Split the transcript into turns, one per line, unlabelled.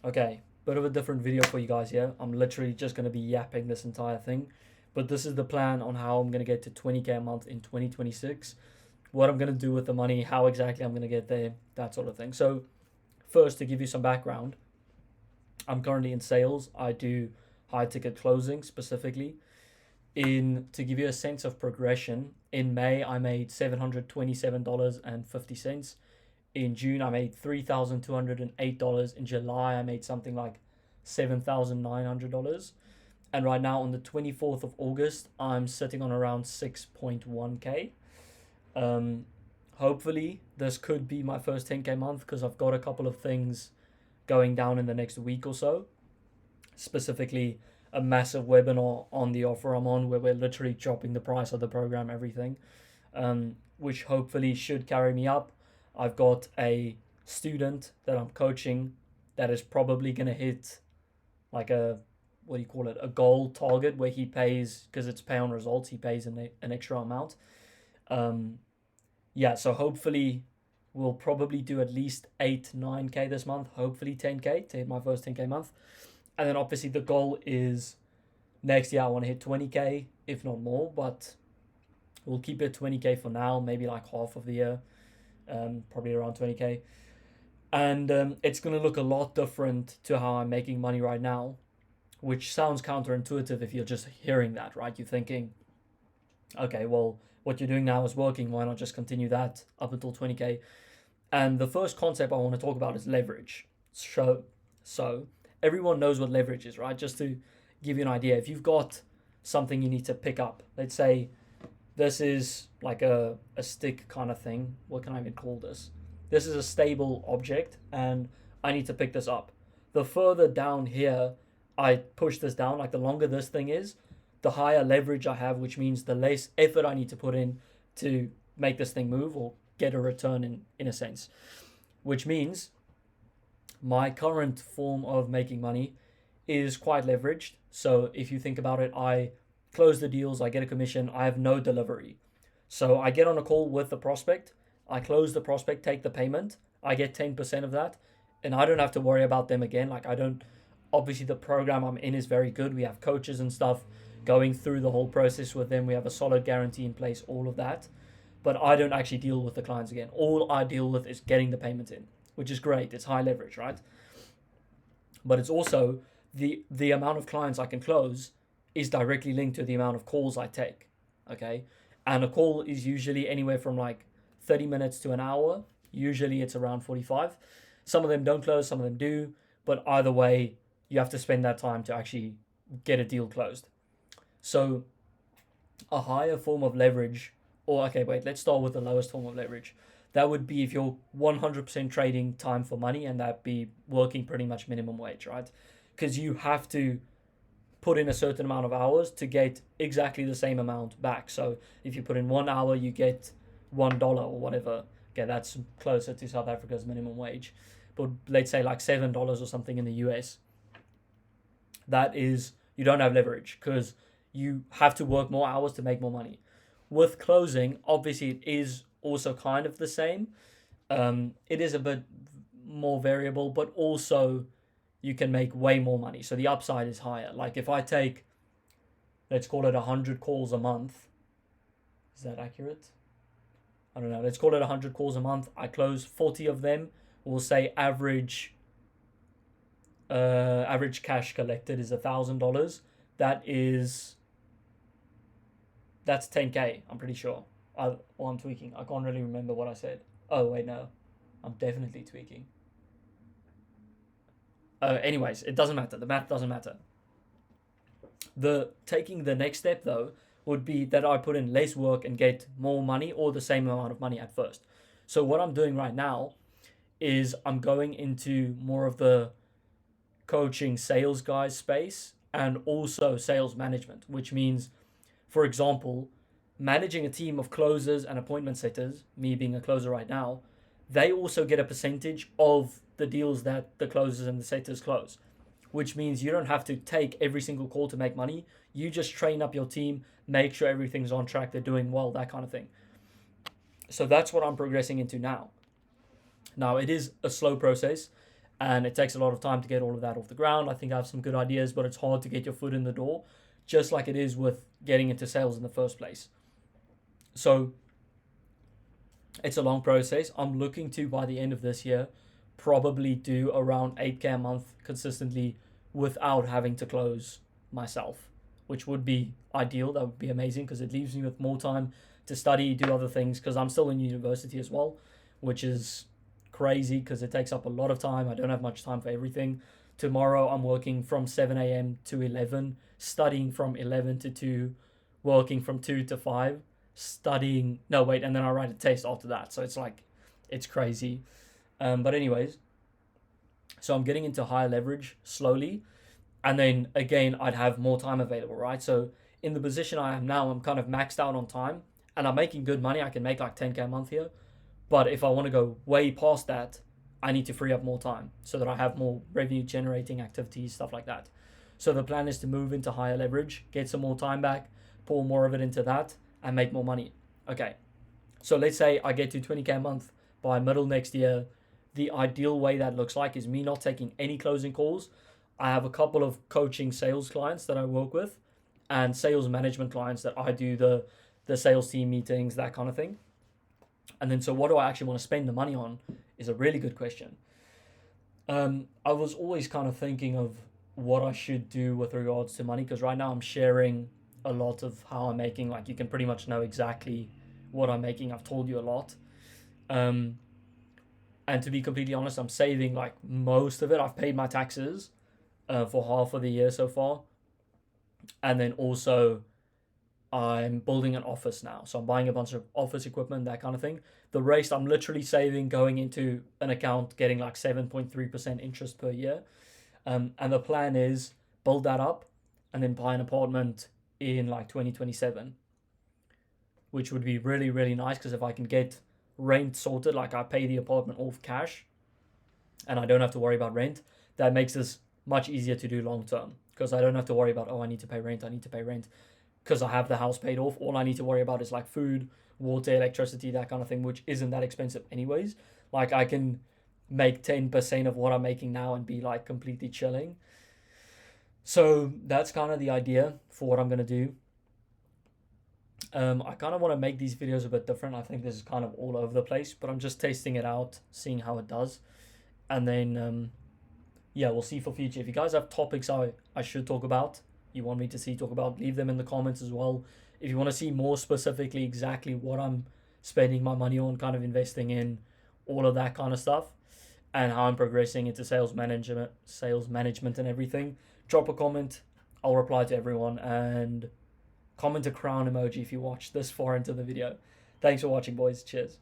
Okay, bit of a different video for you guys here. I'm literally just going to be yapping this entire thing. But this is the plan on how I'm going to get to 20K a month in 2026. What I'm going to do with the money, how exactly I'm going to get there, that sort of thing. So, first, to give you some background, I'm currently in sales. I do high ticket closing specifically. To give you a sense of progression, in May I made $727.50. In June, I made $3,208. In July, I made something like $7,900. And right now, on the 24th of August, I'm sitting on around 6.1K. Um, Hopefully, this could be my first 10K month because I've got a couple of things going down in the next week or so. Specifically, a massive webinar on the offer I'm on where we're literally dropping the price of the program, everything, which hopefully should carry me up. I've got a student that I'm coaching that is probably going to hit like a, what do you call it, a goal target where he pays, because it's pay on results, he pays an extra amount. Um, yeah, so hopefully we'll probably do at least 8, 9K this month, hopefully 10K to hit my first 10K month. And then obviously the goal is next year I want to hit 20K, if not more, but we'll keep it 20K for now, maybe like half of the year, probably around 20K. And it's going to look a lot different to how I'm making money right now, which sounds counterintuitive if you're just hearing that, right? You're thinking, okay, well, what you're doing now is working. Why not just continue that up until 20K? And the first concept I want to talk about is leverage. So everyone knows what leverage is, right? Just to give you an idea, if you've got something you need to pick up, let's say this is like a stick kind of thing. What can I even call this? This is a stable object and I need to pick this up. The further down here I push this down, like the longer this thing is, the higher leverage I have, which means the less effort I need to put in to make this thing move or get a return in a sense. Which means my current form of making money is quite leveraged. So if you think about it, I close the deals, I get a commission, I have no delivery. So I get on a call with the prospect, I close the prospect, take the payment, I get 10% of that, and I don't have to worry about them again. Like, I don't, obviously, the program I'm in is very good. We have coaches and stuff going through the whole process with them. We have a solid guarantee in place, all of that. But I don't actually deal with the clients again. All I deal with is getting the payment in, which is great. It's high leverage, right? But it's also the amount of clients I can close is directly linked to the amount of calls I take. Okay, and a call is usually anywhere from like 30 minutes to an hour. Usually it's around 45. Some of them don't close, some of them do, but either way, you have to spend that time to actually get a deal closed. So a higher form of leverage, or okay, wait, let's start with the lowest form of leverage. That would be if you're 100% trading time for money, and that'd be working pretty much minimum wage, right? Because you have to put in a certain amount of hours to get exactly the same amount back. So if you put in 1 hour, you get $1 or whatever. Okay, that's closer to South Africa's minimum wage. But let's say like $7 or something in the US. That is, you don't have leverage because you have to work more hours to make more money. With closing, obviously, it is also kind of the same. It is a bit more variable, but also you can make way more money. So the upside is higher. Like if I take, let's call it 100 calls a month. Is that accurate? I don't know. Let's call it 100 calls a month. I close 40 of them. We'll say average cash collected is $1,000. That is that's 10K. I'm pretty sure. I'm tweaking. I can't really remember what I said. Oh wait, no, I'm definitely tweaking. Anyways, it doesn't matter. The math doesn't matter. The taking the next step though would be that I put in less work and get more money or the same amount of money at first. So what I'm doing right now is I'm going into more of the coaching sales guys space and also sales management, which means, for example, managing a team of closers and appointment setters, me being a closer right now, they also get a percentage of the deals that the closers and the setters close, which means you don't have to take every single call to make money. You just train up your team, make sure everything's on track, they're doing well, that kind of thing. So that's what I'm progressing into now. Now, it is a slow process, and it takes a lot of time to get all of that off the ground. I think I have some good ideas, but it's hard to get your foot in the door, just like it is with getting into sales in the first place. So it's a long process. I'm looking to, by the end of this year, probably do around 8K a month consistently without having to close myself, which would be ideal. That would be amazing because it leaves me with more time to study, do other things, because I'm still in university as well, which is crazy because it takes up a lot of time. I don't have much time for everything. Tomorrow I'm working from 7 a.m. to 11, studying from 11 to 2, working from 2 to 5, studying. No, wait, and then I write a test after that. So it's crazy. But anyways, so I'm getting into higher leverage slowly. And then again, I'd have more time available, right? So in the position I am now, I'm kind of maxed out on time and I'm making good money. I can make like 10K a month here. But if I want to go way past that, I need to free up more time so that I have more revenue generating activities, stuff like that. So the plan is to move into higher leverage, get some more time back, pour more of it into that, and make more money. Okay, so let's say I get to 20K a month by middle next year. The ideal way that looks like is me not taking any closing calls. I have a couple of coaching sales clients that I work with and sales management clients that I do the sales team meetings, that kind of thing. And then so what do I actually want to spend the money on is a really good question. I was always kind of thinking of what I should do with regards to money, because right now I'm sharing a lot of how I'm making. Like, you can pretty much know exactly what I'm making. I've told you a lot. And to be completely honest, I'm saving like most of it. I've paid my taxes for half of the year so far. And then also I'm building an office now. So I'm buying a bunch of office equipment, that kind of thing. The rest I'm literally saving, going into an account, getting like 7.3% interest per year. And the plan is build that up and then buy an apartment in like 2027, which would be really, really nice, because if I can get rent sorted, like I pay the apartment off cash and I don't have to worry about rent, that makes this much easier to do long term, because I don't have to worry about, oh, I need to pay rent, because I have the house paid off. All I need to worry about is like food, water, electricity, that kind of thing, which isn't that expensive anyways. Like, I can make 10% of what I'm making now and be like completely chilling. So that's kind of the idea for what I'm going to do. I kind of want to make these videos a bit different. I think this is kind of all over the place, but I'm just testing it out, seeing how it does. And then, yeah, we'll see for future. If you guys have topics I should talk about, you want me to talk about, leave them in the comments as well. If you want to see more specifically exactly what I'm spending my money on, kind of investing in, all of that kind of stuff, and how I'm progressing into sales management and everything, drop a comment. I'll reply to everyone, and comment a crown emoji if you watch this far into the video. Thanks for watching, boys. Cheers.